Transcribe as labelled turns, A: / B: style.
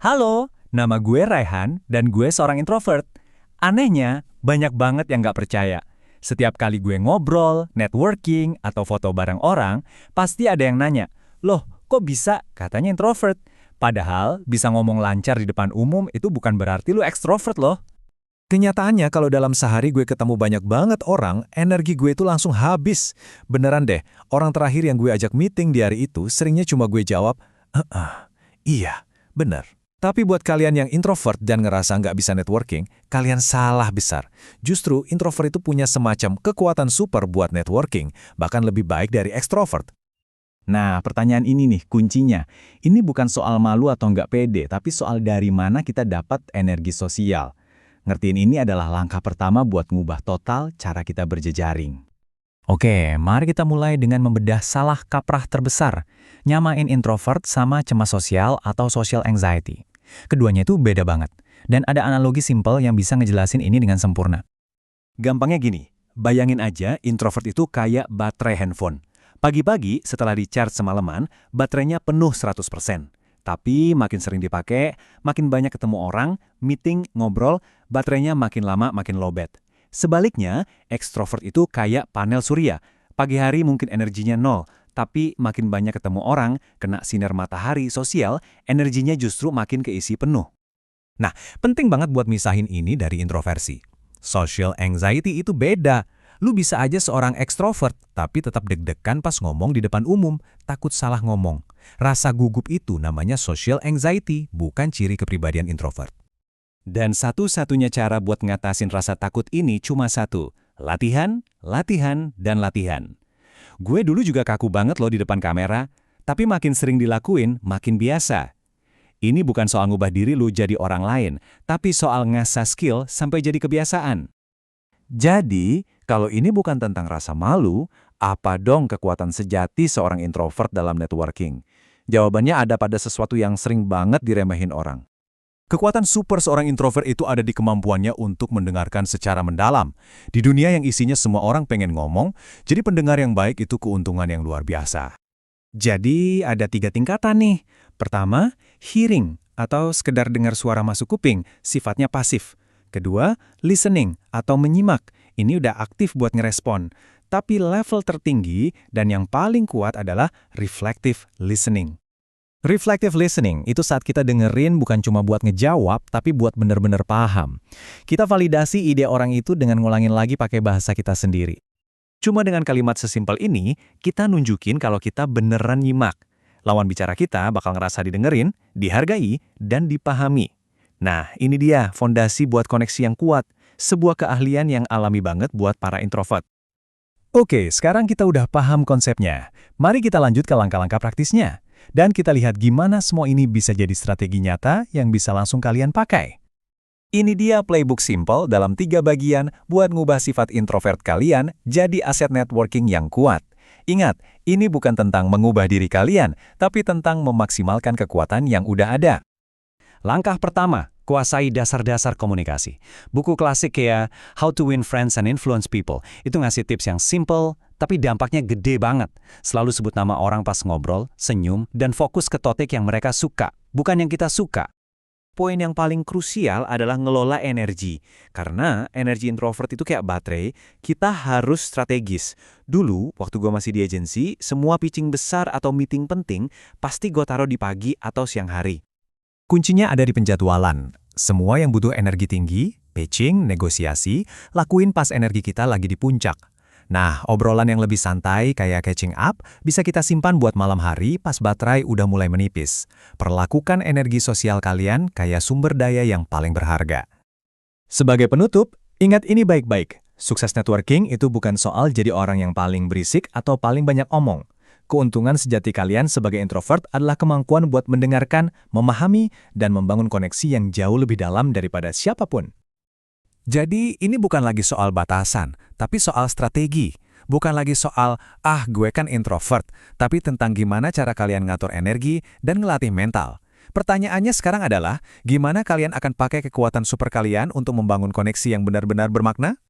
A: Halo, nama gue Raihan dan gue seorang introvert. Anehnya, banyak banget yang nggak percaya. Setiap kali gue ngobrol, networking, atau foto bareng orang, pasti ada yang nanya, "Loh, kok bisa?" Katanya introvert. Padahal, bisa ngomong lancar di depan umum itu bukan berarti lu ekstrovert loh.
B: Kenyataannya kalau dalam sehari gue ketemu banyak banget orang, energi gue itu langsung habis. Beneran deh, orang terakhir yang gue ajak meeting di hari itu seringnya cuma gue jawab, iya, bener. Tapi buat kalian yang introvert dan ngerasa nggak bisa networking, kalian salah besar. Justru introvert itu punya semacam kekuatan super buat networking, bahkan lebih baik dari ekstrovert.
A: Nah, pertanyaan ini nih, kuncinya. Ini bukan soal malu atau nggak pede, tapi soal dari mana kita dapat energi sosial. Ngertiin ini adalah langkah pertama buat ngubah total cara kita berjejaring. Oke, mari kita mulai dengan membedah salah kaprah terbesar. Nyamain introvert sama cemas sosial atau social anxiety. Keduanya itu beda banget. Dan ada analogi simpel yang bisa ngejelasin ini dengan sempurna. Gampangnya gini, bayangin aja introvert itu kayak baterai handphone. Pagi-pagi setelah di-charge semalaman, baterainya penuh 100%. Tapi makin sering dipakai, makin banyak ketemu orang, meeting, ngobrol, baterainya makin lama makin lowbat. Sebaliknya, ekstrovert itu kayak panel surya. Pagi hari mungkin energinya nol, tapi makin banyak ketemu orang, kena sinar matahari sosial, energinya justru makin keisi penuh.
B: Nah, penting banget buat misahin ini dari introversi. Social anxiety itu beda. Lu bisa aja seorang ekstrovert, tapi tetap deg-degan pas ngomong di depan umum, takut salah ngomong. Rasa gugup itu namanya social anxiety, bukan ciri kepribadian introvert.
A: Dan satu-satunya cara buat ngatasin rasa takut ini cuma satu, latihan, latihan, dan latihan. Gue dulu juga kaku banget loh di depan kamera, tapi makin sering dilakuin, makin biasa. Ini bukan soal ngubah diri lu jadi orang lain, tapi soal ngasah skill sampai jadi kebiasaan. Jadi, kalau ini bukan tentang rasa malu, apa dong kekuatan sejati seorang introvert dalam networking? Jawabannya ada pada sesuatu yang sering banget diremehin orang.
B: Kekuatan super seorang introvert itu ada di kemampuannya untuk mendengarkan secara mendalam. Di dunia yang isinya semua orang pengen ngomong, jadi pendengar yang baik itu keuntungan yang luar biasa.
A: Jadi ada 3 tingkatan nih. Pertama, hearing atau sekedar dengar suara masuk kuping, sifatnya pasif. Kedua, listening atau menyimak. Ini udah aktif buat ngerespon. Tapi level tertinggi dan yang paling kuat adalah reflective listening. Reflective listening itu saat kita dengerin bukan cuma buat ngejawab, tapi buat bener-bener paham. Kita validasi ide orang itu dengan ngulangin lagi pakai bahasa kita sendiri. Cuma dengan kalimat sesimpel ini, kita nunjukin kalau kita beneran nyimak. Lawan bicara kita bakal ngerasa didengerin, dihargai, dan dipahami. Nah, ini dia fondasi buat koneksi yang kuat, sebuah keahlian yang alami banget buat para introvert. Oke, sekarang kita udah paham konsepnya. Mari kita lanjut ke langkah-langkah praktisnya. Dan kita lihat gimana semua ini bisa jadi strategi nyata yang bisa langsung kalian pakai. Ini dia playbook simple dalam 3 bagian buat ngubah sifat introvert kalian jadi aset networking yang kuat. Ingat, ini bukan tentang mengubah diri kalian, tapi tentang memaksimalkan kekuatan yang udah ada. Langkah pertama, kuasai dasar-dasar komunikasi. Buku klasik kayak How to Win Friends and Influence People itu ngasih tips yang simple, tapi dampaknya gede banget. Selalu sebut nama orang pas ngobrol, senyum, dan fokus ke topik yang mereka suka, bukan yang kita suka. Poin yang paling krusial adalah ngelola energi. Karena energi introvert itu kayak baterai, kita harus strategis. Dulu, waktu gue masih di agensi, semua pitching besar atau meeting penting pasti gue taruh di pagi atau siang hari.
B: Kuncinya ada di penjadwalan. Semua yang butuh energi tinggi, pitching, negosiasi, lakuin pas energi kita lagi di puncak. Nah, obrolan yang lebih santai kayak catching up bisa kita simpan buat malam hari pas baterai udah mulai menipis. Perlakukan energi sosial kalian kayak sumber daya yang paling berharga. Sebagai penutup, ingat ini baik-baik. Sukses networking itu bukan soal jadi orang yang paling berisik atau paling banyak omong. Keuntungan sejati kalian sebagai introvert adalah kemampuan buat mendengarkan, memahami, dan membangun koneksi yang jauh lebih dalam daripada siapapun. Jadi, ini bukan lagi soal batasan, tapi soal strategi. Bukan lagi soal, gue kan introvert, tapi tentang gimana cara kalian ngatur energi dan ngelatih mental. Pertanyaannya sekarang adalah, gimana kalian akan pakai kekuatan super kalian untuk membangun koneksi yang benar-benar bermakna?